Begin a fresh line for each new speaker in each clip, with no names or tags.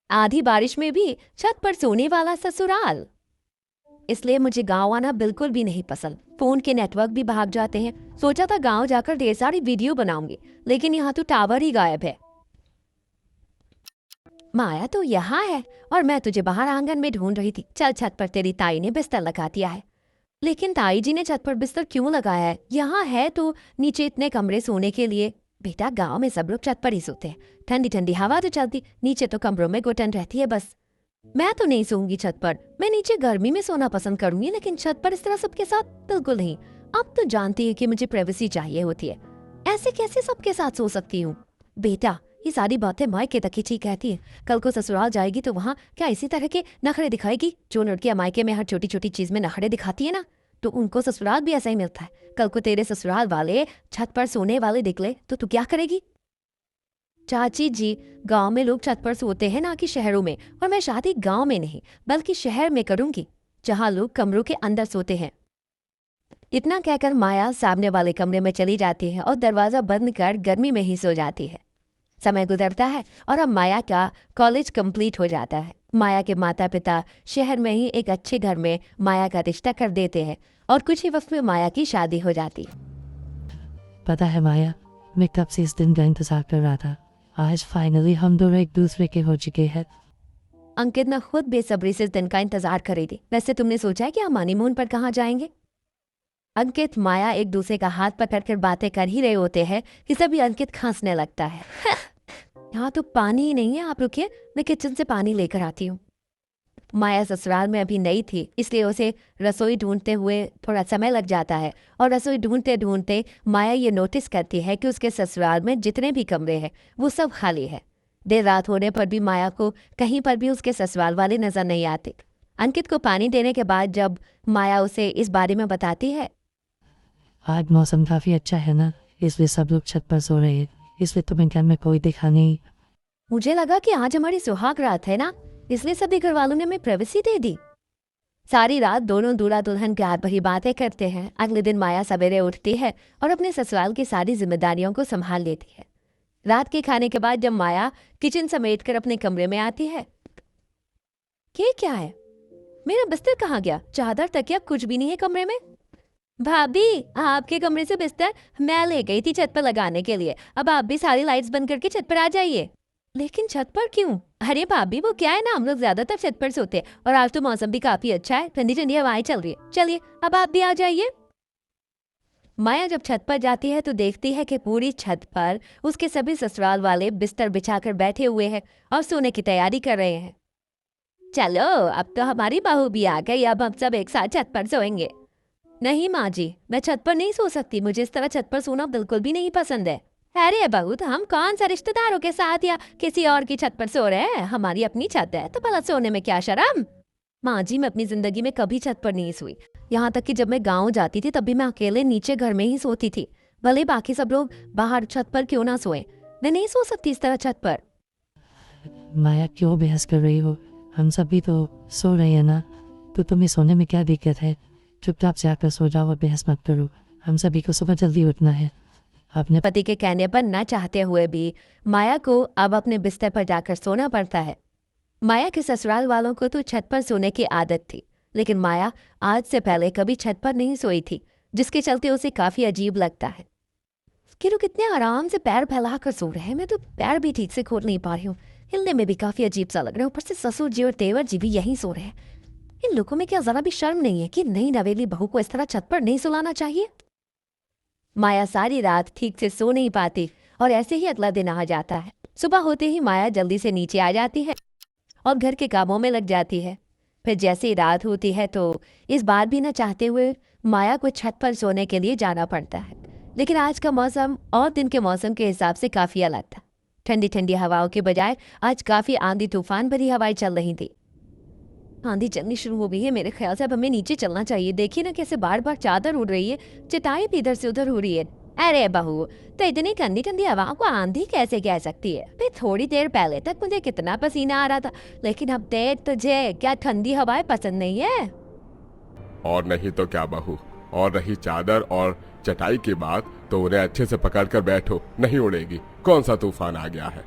आधी बारिश में भी छत पर सोने वाला ससुराल। इसलिए मुझे गांव आना बिल्कुल भी नहीं पसंद। फोन के नेटवर्क भी भाग जाते हैं। सोचा था गांव जाकर ढेर सारी वीडियो बनाऊंगी, लेकिन यहाँ तो टावर ही गायब है। माया तो यहाँ है और मैं तुझे बाहर आंगन में ढूंढ रही थी। चल, छत पर तेरी ताई ने बिस्तर लगा दिया है। लेकिन ताई जी ने छत पर बिस्तर क्यों लगाया है? यहाँ है तो नीचे इतने कमरे सोने के लिए। बेटा, गांव में सब लोग छत पर ही सोते हैं। ठंडी ठंडी हवा तो चलती, नीचे तो कमरों में घुटन रहती है बस। मैं तो नहीं सोऊंगी छत पर। मैं नीचे गर्मी में सोना पसंद करूंगी, लेकिन छत पर इस तरह सबके साथ बिल्कुल नहीं। अब तो जानती है कि मुझे प्राइवेसी चाहिए होती है। ऐसे कैसे सबके साथ सो सकती हूँ? बेटा, ये सारी बातें मायके तक ही ठीक कहती है। कल को ससुराल जाएगी तो वहाँ क्या इसी तरह के नखरे दिखाएगी? जो लड़कियां मायके में हर छोटी छोटी चीज में नखरे दिखाती है ना, तो उनको ससुराल भी ऐसा ही मिलता है। कल को तेरे ससुराल वाले छत पर सोने वाले निकले तो तू क्या करेगी? चाची जी, गांव में लोग छत पर सोते हैं, ना कि शहरों में। और मैं शादी गांव में नहीं बल्कि शहर में करूंगी, जहां लोग कमरों के अंदर सोते हैं। इतना कहकर माया सामने वाले कमरे में चली जाती है और दरवाजा बंद कर गर्मी में ही सो जाती है। समय गुजरता है और अब माया का कॉलेज कंप्लीट हो जाता है। माया के माता पिता शहर में ही एक अच्छे घर में माया का रिश्ता कर देते हैं और कुछ ही वक्त में माया की शादी हो जाती है।
पता है माया, मैं कब से इस दिन का इंतजार कर रहा था। आज फाइनली हम दोनों एक दूसरे के हो चुके हैं।
अंकित ने खुद बेसब्री से इस दिन का इंतजार कर रही थी। वैसे तुमने सोचा है कि हम हनीमून पर कहाँ जाएंगे? अंकित माया एक दूसरे का हाथ पकड़कर बातें कर ही रहे होते हैं कि सभी अंकित खांसने लगता है। यहाँ तो पानी ही नहीं है, आप रुकिए, मैं किचन से पानी लेकर आती हूँ। माया ससुराल में अभी नई थी, इसलिए उसे रसोई ढूंढते हुए थोड़ा समय लग जाता है। और रसोई ढूंढते ढूंढते माया ये नोटिस करती है कि उसके ससुराल में जितने भी कमरे हैं वो सब खाली है। देर रात होने पर भी माया को कहीं पर भी उसके ससुराल वाले नजर नहीं आते। अंकित को पानी देने के बाद जब माया उसे इस बारे में बताती है,
आज मौसम काफी अच्छा है ना, इसलिए सब लोग छत पर सो रहे हैं, इसलिए तुम्हें घर में कोई दिखा नहीं।
मुझे लगा कि आज हमारी सुहाग रात है ना, इसलिए सभी घर वालों ने हमें प्राइवेसी दे दी। सारी रात दोनों दूल्हा दुल्हन प्यार भरी बातें करते हैं। अगले दिन माया सवेरे उठती है और अपने ससुराल की सारी जिम्मेदारियों को संभाल लेती है। रात के खाने के बाद जब माया किचन समेट कर अपने कमरे में आती है, ये क्या है? मेरा बिस्तर कहाँ गया? चादर तकिया कुछ भी नहीं है कमरे में। भाभी, आपके कमरे से बिस्तर मैं ले गई थी छत पर लगाने के लिए। अब आप भी सारी लाइट्स बंद करके छत पर आ जाइए। लेकिन छत पर क्यों? अरे भाभी, वो क्या है ना, हम लोग ज्यादातर छत पर सोते हैं और आज तो मौसम भी काफी अच्छा है, ठंडी ठंडी हवाएं चल रही है। चलिए, अब आप भी आ जाइए। माया जब छत पर जाती है तो देखती है कि पूरी छत पर उसके सभी ससुराल वाले बिस्तर बिछाकर बैठे हुए हैं और सोने की तैयारी कर रहे हैं। चलो, अब तो हमारी बहू भी आ गई, अब हम सब एक साथ छत पर सोएंगे। नहीं माँ जी, मैं छत पर नहीं सो सकती। मुझे इस तरह छत पर सोना बिल्कुल भी नहीं पसंद है। अरे बहू, तो हम कौन सा रिश्तेदारों के साथ या किसी और की छत पर सो रहे हैं? हमारी अपनी छत है तो भला सोने में क्या शर्म? माँ जी, मैं अपनी जिंदगी में कभी छत पर नहीं सोई। यहाँ तक कि जब मैं गाँव जाती थी तब भी मैं अकेले नीचे घर में ही सोती थी। भले बाकी सब लोग बाहर छत पर क्यों ना सोए, मैं नहीं सो सकती इस तरह छत पर।
माया, क्यों बहस कर रही हो? हम सभी तो सो रहे हैं ना, तो तुम्हें सोने में क्या दिक्कत है? चुपचाप से आकर सो जाओ और बहस मत करो। हम सभी को सुबह जल्दी उठना है। अपने
पति के कहने पर न चाहते हुए भी माया को अब अपने बिस्तर पर जाकर सोना पड़ता है। माया के ससुराल वालों को तो छत पर सोने की आदत थी, लेकिन माया आज से पहले कभी छत पर नहीं सोई थी, जिसके चलते उसे काफी अजीब लगता है कि लोग कितने आराम से पैर फैलाकर सो रहे हैं। मैं तो पैर भी ठीक से खोल नहीं पा रही हूँ, हिलने में भी काफी अजीब सा लग रहा है। ऊपर से ससुर जी और देवर जी भी यहीं सो रहे हैं। इन लोगों में क्या जरा भी शर्म नहीं है कि नई नवेली बहू को इस तरह छत पर नहीं सुलाना चाहिए? माया सारी रात ठीक से सो नहीं पाती और ऐसे ही अगला दिन आ जाता है। सुबह होते ही माया जल्दी से नीचे आ जाती है और घर के कामों में लग जाती है। फिर जैसे ही रात होती है तो इस बार भी न चाहते हुए माया को छत पर सोने के लिए जाना पड़ता है। लेकिन आज का मौसम और दिन के मौसम के हिसाब से काफी अलग था। ठंडी ठंडी हवाओं के बजाय आज काफी आंधी तूफान भरी हवाएं चल रही थी। आंधी चलनी शुरू हो गई है। मेरे ख्याल से अब हमें नीचे चलना चाहिए। देखिए ना कैसे बार बार चादर उड़ रही है, चटाई भी इधर से उधर हो रही है। अरे बहू, तो इतनी ठंडी ठंडी हवाओं को आंधी कैसे कह सकती है? भाई, थोड़ी देर पहले तक मुझे कितना पसीना आ रहा था, लेकिन अब देख तुझे क्या ठंडी हवाएं पसंद नहीं है?
और नहीं तो क्या बहू, और रही चादर और चटाई की बात तो उन्हें अच्छे से पकड़ कर बैठो, नहीं उड़ेगी। कौन सा तूफान आ गया है?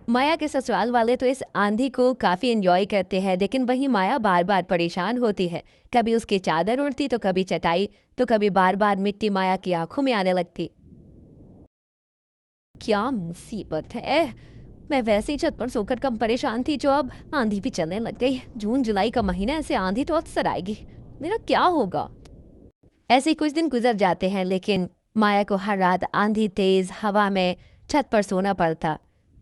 माया के ससुराल वाले तो इस आंधी को काफी एंजॉय करते हैं, लेकिन वहीं माया बार बार परेशान होती है। कभी उसकी चादर उड़ती तो कभी चटाई, तो कभी बार बार मिट्टी माया की आंखों में आने लगती। क्या मुसीबत है, मैं वैसे ही छत पर सोकर कम परेशान थी, जो अब आंधी भी चलने लग गई। जून जुलाई का महीना, ऐसे आंधी तो अक्सर आएगी, मेरा क्या होगा। ऐसे ही कुछ दिन गुजर जाते हैं, लेकिन माया को हर रात आंधी तेज हवा में छत पर सोना पड़ता।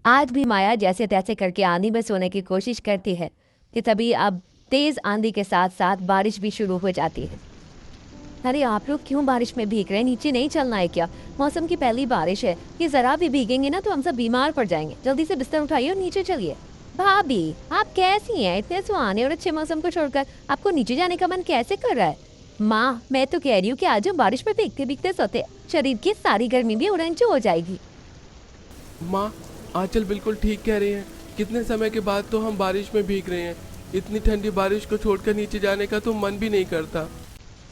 आज भी माया जैसे तैसे करके आंधी में सोने की कोशिश करती है कि तभी अब तेज आंधी के साथ साथ बारिश भी शुरू हो जाती है। अरे आप लोग क्यों बारिश में भीग रहे हैं, नीचे नहीं चलना है क्या? मौसम की पहली बारिश है, ये जरा भी भीगेंगे ना तो हम सब बीमार पड़ जाएंगे। जल्दी से बिस्तर उठाइए और नीचे चलिए। भाभी आप कैसी हैं? इतने सुहाने और अच्छे मौसम को छोड़कर आपको नीचे जाने का मन कैसे कर रहा है? माँ मैं तो कह रही हूँ कि आज हम बारिश में भीगते भीगते सोते, शरीर की सारी गर्मी भी उड़ंचू हो जाएगी।
माँ, आंचल बिल्कुल ठीक कह रही हैं। कितने समय के बाद तो हम बारिश में भीग रहे हैं। इतनी ठंडी बारिश को छोड़कर नीचे जाने का तो मन भी नहीं करता।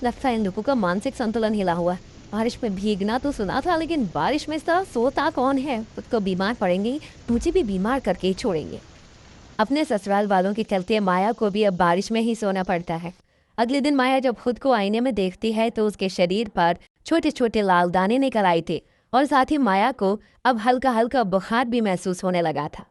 लगता है इन लोगों का मानसिक संतुलन हिला हुआ है। बारिश में भीगना तो सुना था, लेकिन बारिश में इस तरह सोता कौन है? खुद को बीमार पड़ेंगे, मुझे भी बीमार करके ही छोड़ेंगे। अपने ससुराल वालों के चलते माया को भी अब बारिश में ही सोना पड़ता है। अगले दिन माया जब खुद को आईने में देखती है तो उसके शरीर पर छोटे छोटे लाल दाने निकल आए थे, और साथ ही माया को अब हल्का हल्का बुखार भी महसूस होने लगा था।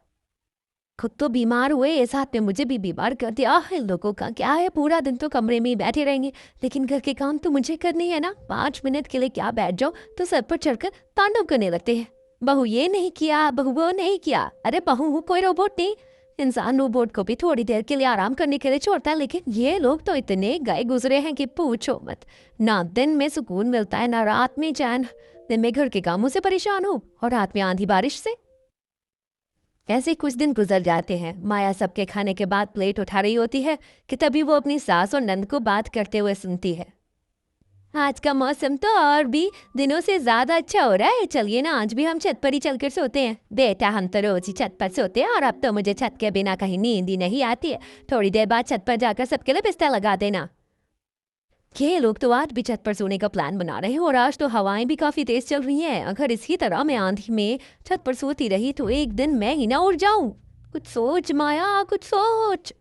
खुद तो बीमार हुए, इस हाथ में मुझे भी बीमार कर दिया। इन लोगों का क्या है, पूरा दिन तो कमरे में ही बैठे रहेंगे, लेकिन घर के काम तो मुझे करने है ना। 5 मिनट के लिए क्या बैठ जाओ तो सर पर चढ़कर तांडव करने लगते हैं। बहू ये नहीं किया, बहू वो नहीं किया। अरे बहू हूँ, कोई रोबोट नहीं। इंसान रोबोट को भी थोड़ी देर के लिए आराम करने के लिए छोड़ता है, लेकिन ये लोग तो इतने गए गुजरे हैं कि पूछो मत। ना दिन में सुकून मिलता है, ना रात में चैन। दिन में घर के कामों से परेशान हो और रात में आंधी बारिश से। ऐसे कुछ दिन गुजर जाते हैं। माया सबके खाने के बाद प्लेट उठा रही होती है कि तभी वो अपनी सास और नंद को बात करते हुए सुनती है। आज का मौसम तो और भी दिनों से ज्यादा अच्छा हो रहा है, चलिए ना आज भी हम छत पर ही चलकर सोते हैं। बेटा हम तो रोज ही छत पर सोते हैं, और अब तो मुझे छत के बिना कहीं नींद ही नहीं आती है। थोड़ी देर बाद छत पर जाकर सबके लिए बिस्तर लगा देना। ये लोग तो आज भी छत पर सोने का प्लान बना रहे हैं, और आज तो हवाएं भी काफी तेज चल रही हैं। अगर इसी तरह मैं आंधी में छत पर सोती रही तो एक दिन मैं ही ना उड़ जाऊं। कुछ सोच माया, कुछ सोच।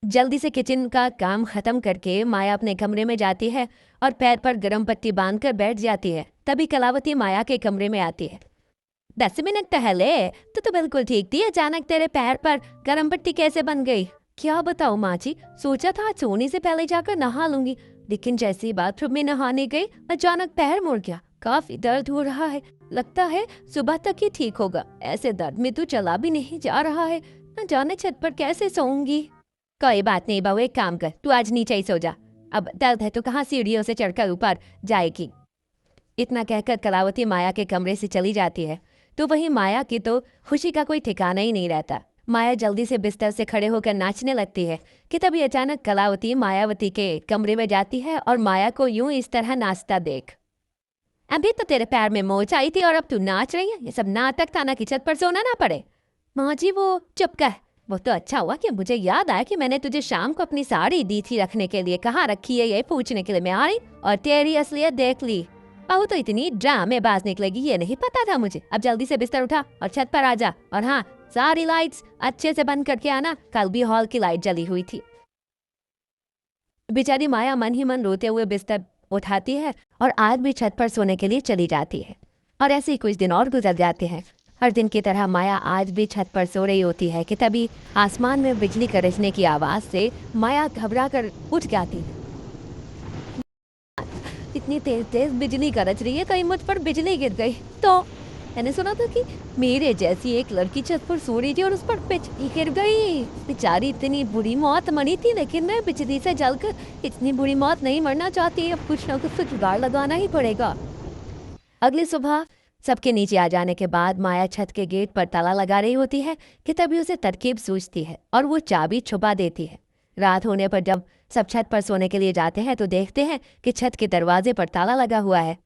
जल्दी से किचन का काम खत्म करके माया अपने कमरे में जाती है और पैर पर गर्म पट्टी बांधकर बैठ जाती है। तभी कलावती माया के कमरे में आती है। 10 मिनट पहले तो बिल्कुल ठीक थी, अचानक तेरे पैर पर गर्म पट्टी कैसे बन गई? क्या बताऊं माँ जी, सोचा था सोने से पहले जाकर नहा लूंगी, लेकिन जैसे ही बाथरूम में नहाने गई अचानक पैर मुड़ गया। काफी दर्द हो रहा है, लगता है सुबह तक ही ठीक होगा। ऐसे दर्द में तो चला भी नहीं जा रहा है, न जाने छत पर कैसे सोऊंगी। कोई बात नहीं बहू, एक काम कर, तू आज नीचे ही सो जा। अब दर्द है तो कहाँ सीढ़ियों से चढ़कर ऊपर जाएगी। इतना कहकर कलावती माया के कमरे से चली जाती है। तो वहीं माया की तो खुशी का कोई ठिकाना ही नहीं रहता। माया जल्दी से बिस्तर से खड़े होकर नाचने लगती है कि तभी अचानक कलावती मायावती के कमरे में जाती है और माया को यूं इस तरह नाचता देख। अभी तो तेरे पैर में मोच आई थी और अब तू नाच रही है? ये सब नाटक था ना कि छत पर सोना ना पड़े। माँ जी वो चुप कर। वो तो अच्छा हुआ कि मुझे याद आया कि मैंने तुझे शाम को अपनी साड़ी दी थी रखने के लिए, कहाँ रखी है ये पूछने के लिए मैं आ रही और तेरी असलियत देख ली। बहू तो इतनी ड्रामेबाज निकलेगी ये नहीं पता था मुझे। अब जल्दी से बिस्तर उठा और छत पर आ जा, और हाँ सारी लाइट्स अच्छे से बंद करके आना, कल भी हॉल की लाइट जली हुई थी। बेचारी माया मन ही मन रोते हुए बिस्तर उठाती है और आज भी छत पर सोने के लिए चली जाती है। और ऐसे ही कुछ दिन और गुजर जाते हैं। हर दिन की तरह माया आज भी छत पर सो रही होती है कि तभी आसमान में बिजली गरजने की आवाज से माया घबरा कर उठ जाती है। इतनी तेज तेज बिजली गरज रही है, कहीं मुझ पर बिजली गिर गई तो। मैंने सुना था कि मेरे जैसी एक लड़की छत पर सो रही थी और उस पर बिजली गिर गई। बेचारी इतनी बुरी मौत मरी थी, लेकिन मैं बिजली से जलकर इतनी बुरी मौत नहीं मरना चाहती। अब कुछ ना कुछ जुगाड़ लगाना ही पड़ेगा। अगली सुबह सबके नीचे आ जाने के बाद माया छत के गेट पर ताला लगा रही होती है कि तभी उसे तरकीब सूझती है और वो चाबी छुपा देती है। रात होने पर जब सब छत पर सोने के लिए जाते हैं तो देखते हैं कि छत के दरवाजे पर ताला लगा हुआ है।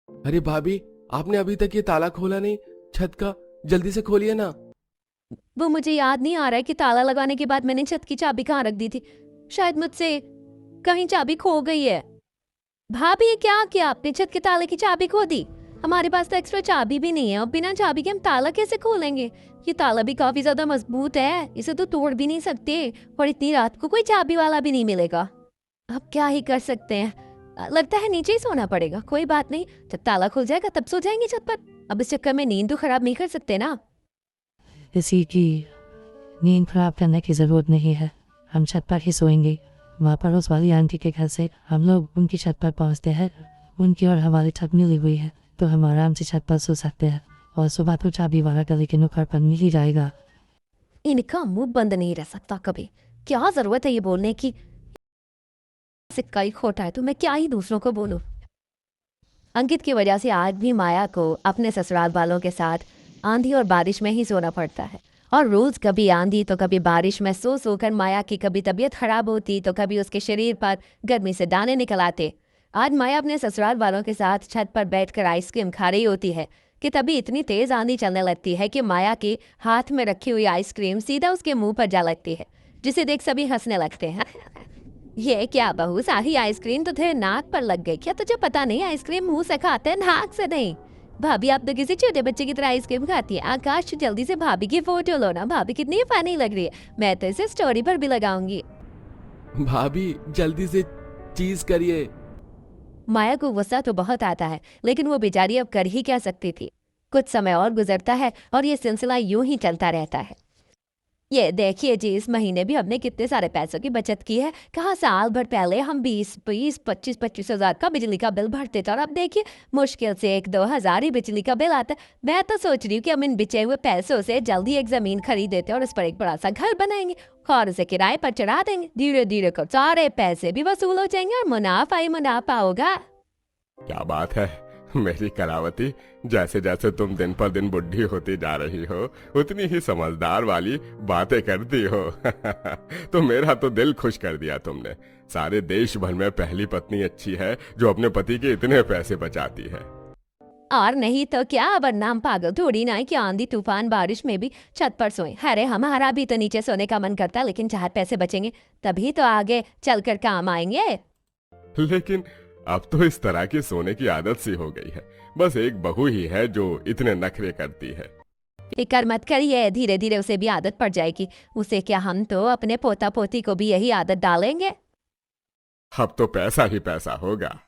अरे भाभी, आपने अभी तक ये ताला खोला नहीं छत का, जल्दी से खोलिए ना।
वो मुझे याद नहीं आ रहा है कि ताला लगाने के बाद मैंने छत की चाबी कहाँ रख दी थी। शायद मुझसे कहीं चाबी खो गई है। भाभी ये क्या किया आपने, छत के ताले की चाबी खो दी? हमारे पास तो एक्स्ट्रा चाबी भी नहीं है और बिना चाबी के हम ताला कैसे खोलेंगे? ये ताला भी काफी ज्यादा मजबूत है, इसे तो तोड़ भी नहीं सकते और इतनी रात को कोई चाबी वाला भी नहीं मिलेगा। अब क्या ही कर सकते हैं, लगता है नीचे ही सोना पड़ेगा। कोई बात नहीं, जब ताला खुल जाएगा तब सो जाएंगे छत पर। अब इस चक्कर में नींद तो खराब नहीं कर सकते ना।
किसी की नींद खराब करने की ज़रूरत नहीं है, हम छत पर ही सोएंगे। वहाँ पड़ोस वाली आंटी के घर से हम लोग उनकी छत पर पहुँचते हैं। उनकी और हमारी छत मिली हुई है तो हम आराम से छत पर सो सकते हैं और सुबह तो चाबी वाला गली के नुक्कड़ पर मिल ही जाएगा।
इनका मुंह बंद नहीं रह सकता कभी। क्या जरूरत है ये बोलने की, सिक्का ही खोटा है तो मैं क्या ही दूसरों को बोलूं। अंकित की वजह से आज भी माया को अपने ससुराल वालों के साथ आंधी और बारिश में ही सोना पड़ता है। और रोज कभी आंधी तो कभी बारिश में सो सोकर माया की कभी तबीयत खराब होती तो कभी उसके शरीर पर गर्मी से दाने निकल आते। आज माया अपने ससुराल वालों के साथ छत पर बैठकर आइसक्रीम खा रही होती है कि तभी इतनी तेज आंधी चलने लगती है कि माया के हाथ में रखी हुई आइसक्रीम सीधा उसके मुंह पर जा लगती है, जिसे देख सभी हंसने लगते हैं। ये क्या बहू, सारी आइसक्रीम तो तेरे नाक पर लग गई, क्या तुझे पता नहीं आइसक्रीम मुंह से खाते हैं नाक से नहीं? भाभी आप तो किसी छोटे बच्चे की तरह आइसक्रीम खाती है। आकाश जल्दी से भाभी की फोटो लो ना, भाभी कितनी फनी लग रही है, मैं तो इसे स्टोरी पर भी लगाऊंगी।
भाभी जल्दी से चीज करिए।
माया को गुस्सा तो बहुत आता है लेकिन वो बेचारी अब कर ही क्या सकती थी। कुछ समय और गुजरता है और ये सिलसिला यूं ही चलता रहता है। ये देखिए जी, इस महीने भी हमने कितने सारे पैसों की बचत की है। कहाँ साल भर पहले हम 20-25 हजार का बिजली का बिल भरते थे और अब देखिए मुश्किल से 1-2 हजार ही बिजली का बिल आता है। मैं तो सोच रही हूँ कि हम इन बिचे हुए पैसों से जल्दी एक जमीन खरीद देते और उस पर एक बड़ा सा घर बनाएंगे और उसे किराए पर चढ़ा देंगे। धीरे धीरे कर सारे पैसे भी वसूल हो जाएंगे और मुनाफा ही मुनाफा होगा।
क्या बात है मेरी करावती, जैसे जैसे तुम दिन पर दिन बुढ़ी होती जा रही हो उतनी ही समझदार वाली बातें करती हो। तो मेरा तो दिल खुश कर दिया तुमने। सारे देश भर में पहली पत्नी अच्छी है जो अपने पति के इतने पैसे बचाती है।
और नहीं तो क्या, बदनाम पागल थोड़ी ना है कि आंधी तूफान बारिश में भी छत पर सोए। अरे हमारा भी तो नीचे सोने का मन करता, लेकिन 4 पैसे बचेंगे तभी तो आगे चलकर काम आएंगे।
लेकिन अब तो इस तरह की सोने की आदत सी हो गई है। बस एक बहू ही है जो इतने नखरे करती है।
फिकर मत करिए, धीरे धीरे उसे भी आदत पड़ जाएगी। उसे क्या, हम तो अपने पोता पोती को भी यही आदत डालेंगे।
अब तो पैसा ही पैसा होगा।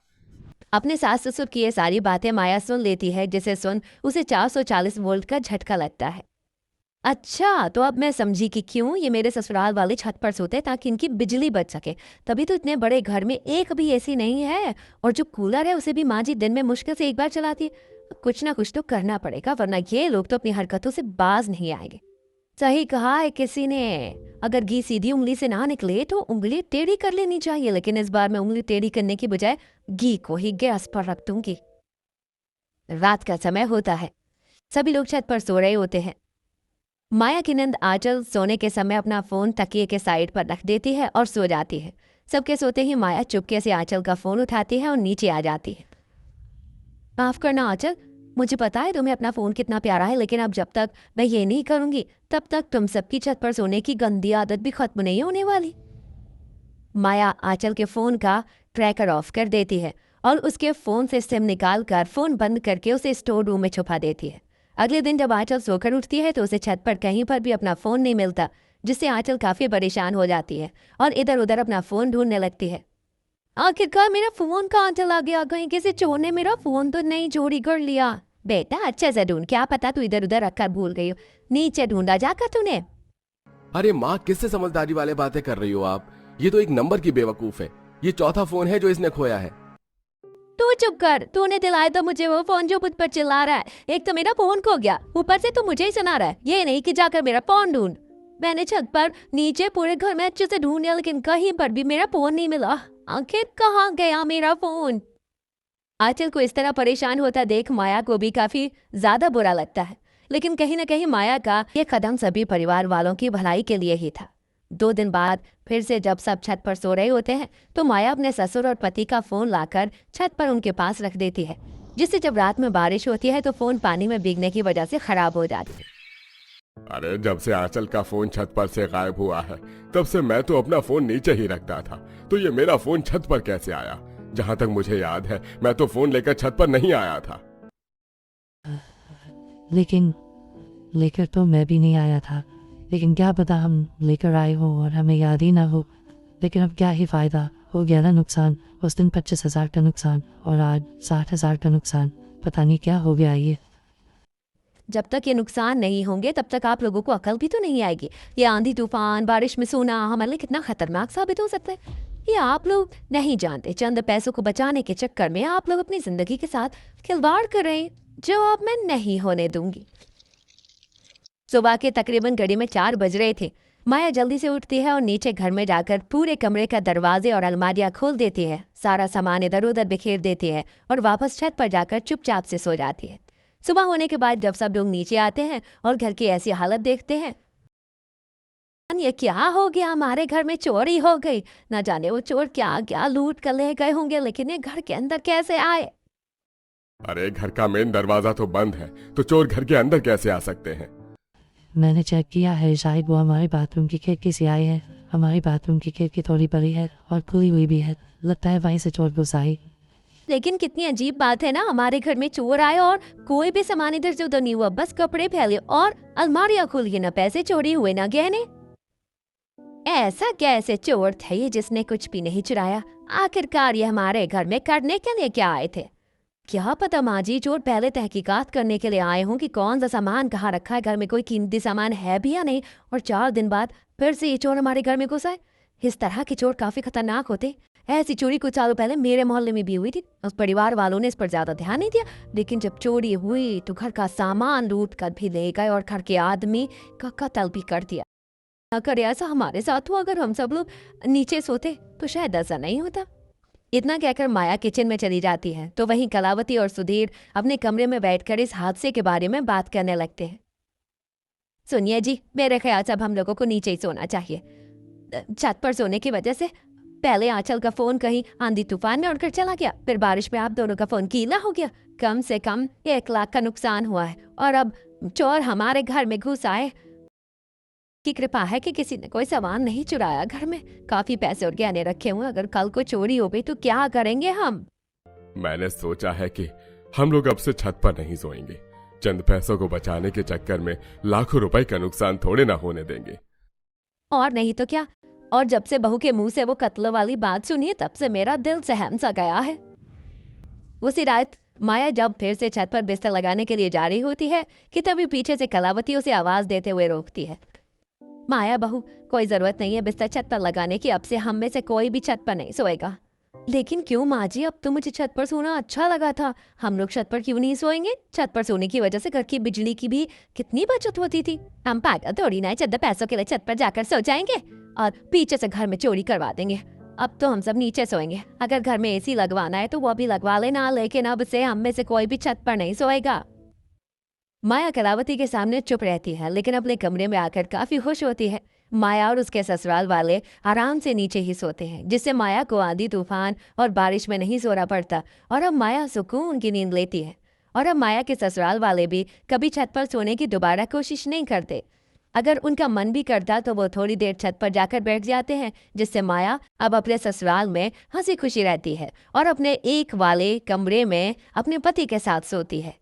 अपने सास ससुर की ये सारी बातें माया सुन लेती है, जिसे सुन उसे 440 वोल्ट का झटका लगता है। अच्छा, तो अब मैं समझी कि क्यों ये मेरे ससुराल वाले छत पर सोते हैं, ताकि इनकी बिजली बच सके। तभी तो इतने बड़े घर में एक भी एसी नहीं है और जो कूलर है उसे भी माँ जी दिन में मुश्किल से एक बार चलाती है। कुछ ना कुछ तो करना पड़ेगा, वरना ये लोग तो अपनी हरकतों से बाज नहीं आएंगे। सही कहा है किसी ने, अगर घी सीधी उंगली से ना निकले तो उंगली टेढ़ी कर लेनी चाहिए। लेकिन इस बार मैं उंगली टेढ़ी करने की बजाय घी को ही गैस पर रख दूंगी। रात का समय होता है, सभी लोग छत पर सो रहे होते हैं। माया की नींद आंचल सोने के समय अपना फोन तकिए के साइड पर रख देती है और सो जाती है। सबके सोते ही माया चुपके से आंचल का फोन उठाती है और नीचे आ जाती है। माफ करना आंचल, मुझे पता है तुम्हें अपना फोन कितना प्यारा है, लेकिन अब जब तक मैं ये नहीं करूंगी तब तक तुम सबकी छत पर सोने की गंदी आदत भी खत्म नहीं होने वाली। माया आंचल के फोन का ट्रैकर ऑफ कर देती है और उसके फोन से सिम निकाल कर फोन बंद करके उसे स्टोर रूम में छुपा देती है। अगले दिन जब आंचल सोकर उठती है तो उसे छत पर कहीं पर भी अपना फोन नहीं मिलता, जिससे आंचल काफी परेशान हो जाती है और इधर उधर अपना फोन ढूंढने लगती है। आखिरकार मेरा फोन कहाँ चला गया? कहीं किसी चोर ने मेरा फोन तो नहीं चोरी कर लिया? बेटा अच्छे से ढूंढ, क्या पता तू इधर उधर रखकर भूल गई हो। नीचे ढूंढा जाकर तूने?
अरे माँ, किससे समझदारी वाले बातें कर रही हो आप? ये तो एक नंबर की बेवकूफ है। ये चौथा फोन है जो इसने खोया है।
तू चुप कर, तूने दिलाया तो मुझे वो फोन जो मुझ पर चिल्ला रहा है। एक तो मेरा फोन खो गया, ऊपर से तू मुझे ही सुना रहा है। ये नहीं कि जाकर मेरा फोन ढूंढ। मैंने छत पर नीचे पूरे घर में अच्छे से ढूंढ लिया, लेकिन कहीं पर भी मेरा फोन नहीं मिला। आखिर कहाँ गया मेरा फोन? आंचल को इस तरह परेशान होता देख माया को भी काफी ज्यादा बुरा लगता है, लेकिन कहीं न कहीं माया का ये कदम सभी परिवार वालों की भलाई के लिए ही था। 2 दिन बाद फिर से जब सब छत पर सो रहे होते हैं तो माया अपने ससुर और पति का फोन लाकर छत पर उनके पास रख देती है, जिससे जब रात में बारिश होती है तो फोन पानी में भीगने की वजह से खराब हो जाती है।
अरे जब से आंचल का फोन छत पर से गायब हुआ है तब से मैं तो अपना फोन नीचे ही रखता था, तो ये मेरा फोन छत पर कैसे आया? जहां तक मुझे याद है मैं तो फोन लेकर छत पर नहीं आया था।
लेकिन लेकर तो मैं भी नहीं आया था। लेकिन क्या पता हम लेकर आए हो और हमें याद ही ना हो। लेकिन अब क्या ही फ़ायदा, हो गया ना नुकसान। उस दिन 25,000 का नुकसान और आज 60,000 का नुकसान। पता नहीं क्या हो गया ये।
जब तक ये नुकसान नहीं होंगे तब तक आप लोगों को अकल भी तो नहीं आएगी। ये आंधी तूफान बारिश में सोना हमारे लिए कितना खतरनाक साबित हो सकता है, ये आप लोग नहीं जानते। चंद पैसों को बचाने के चक्कर में आप लोग अपनी जिंदगी के साथ खिलवाड़ कर रहे हैं, जो अब मैं नहीं होने दूंगी। सुबह के तकरीबन घड़ी में 4 बज रहे थे। माया जल्दी से उठती है और नीचे घर में जाकर पूरे कमरे का दरवाजे और अलमारियां खोल देती है, सारा सामान इधर उधर बिखेर देती है और वापस छत पर जाकर चुपचाप से सो जाती है। सुबह होने के बाद जब सब लोग नीचे आते हैं और घर की ऐसी हालत देखते हैं, ये क्या हो गया, हमारे घर में चोरी हो गई। न जाने वो चोर क्या क्या लूट कर ले गए होंगे, लेकिन ये घर के अंदर कैसे आए।
अरे घर का मेन दरवाजा तो बंद है, तो चोर घर के अंदर कैसे आ सकते हैं?
मैंने चेक किया है, शायद वो हमारे बाथरूम की खिड़की से आई है। हमारी बाथरूम की खिड़की थोड़ी बड़ी है और खुली हुई भी है, लगता है वहीं से चोर घुस आई।
लेकिन कितनी अजीब बात है ना, हमारे घर में चोर आए और कोई भी सामान इधर से उधर नहीं हुआ, बस कपड़े फैले और अलमारियां खुली, ना पैसे चोरी हुए ना गहने। ऐसा कैसे चोर थे ये जिसने कुछ भी नहीं चुराया? आखिरकार ये हमारे घर में करने के लिए क्या आए थे? क्या पता माँ जी, चोर पहले तहकीकात करने के लिए आए हों कि कौन सा सामान कहाँ रखा है, घर में कोई कीमती सामान है भी या नहीं, और 4 दिन बाद फिर से ये चोर हमारे घर में घुस आए। इस तरह के चोर काफी खतरनाक होते। ऐसी चोरी कुछ सालों पहले मेरे मोहल्ले में भी हुई थी। उस परिवार वालों ने इस पर ज्यादा ध्यान नहीं दिया, लेकिन जब चोरी हुई तो घर का सामान लूट कर भी ले गए और घर के आदमी का कत्ल भी कर दिया। अगर ऐसा हमारे साथ हुआ, अगर हम सब लोग नीचे सोते तो शायद ऐसा नहीं होता। इतना कहकर माया किचन में चली जाती है, तो वहीं कलावती और सुधीर अपने कमरे में बैठकर इस हादसे के बारे में बात करने लगते हैं। सुनिए जी, मेरे ख्याल से अब हम लोगों को नीचे ही सोना चाहिए। छत पर सोने की वजह से पहले आंचल का फोन कहीं आंधी तूफान में उड़कर चला गया, फिर बारिश में आप दोनों का फोन गीला हो गया। कम से कम 1 लाख का नुकसान हुआ है, और अब चोर हमारे घर में घुस आए। की कृपा है कि किसी ने कोई सामान नहीं चुराया। घर में काफी पैसे और गहने रखे हुए, अगर कल को चोरी हो गई तो क्या करेंगे हम?
मैंने सोचा है कि हम लोग अब से छत पर नहीं सोएंगे। चंद पैसों को बचाने के चक्कर में लाखों रुपए का नुकसान थोड़े ना होने देंगे।
और नहीं तो क्या। और जब से बहू के मुंह से वो कत्ल वाली बात सुनी, तब से मेरा दिल सहम सा गया है। उसी रात माया जब फिर से छत पर बिस्तर लगाने के लिए जा रही होती है कि तभी पीछे से कलावती उसे आवाज देते हुए रोकती है। माया बहू, कोई जरूरत नहीं है बिस्तर छत पर लगाने की, अब से हम में से कोई भी छत पर नहीं सोएगा। लेकिन क्यों माँ जी, अब तो मुझे छत पर सोना अच्छा लगा था। हम लोग छत पर क्यों नहीं सोएंगे? छत पर सोने की वजह से घर की बिजली की भी कितनी बचत होती थी। हम पागल थोड़ी ना, चंद पैसों के लिए छत पर जाकर सो जाएंगे और पीछे से घर में चोरी करवा देंगे। अब तो हम सब नीचे सोएंगे। अगर घर में एसी लगवाना है तो वो भी लगवा लेना, लेकिन अब से हम में से कोई भी छत पर नहीं सोएगा। माया कलावती के सामने चुप रहती है, लेकिन अपने कमरे में आकर काफी खुश होती है। माया और उसके ससुराल वाले आराम से नीचे ही सोते हैं, जिससे माया को आंधी तूफान और बारिश में नहीं सोना पड़ता, और अब माया सुकून की नींद लेती है। और अब माया के ससुराल वाले भी कभी छत पर सोने की दोबारा कोशिश नहीं करते। अगर उनका मन भी करता तो वो थोड़ी देर छत पर जाकर बैठ जाते हैं, जिससे माया अब अपने ससुराल में हंसी खुशी रहती है और अपने एक वाले कमरे में अपने पति के साथ सोती है।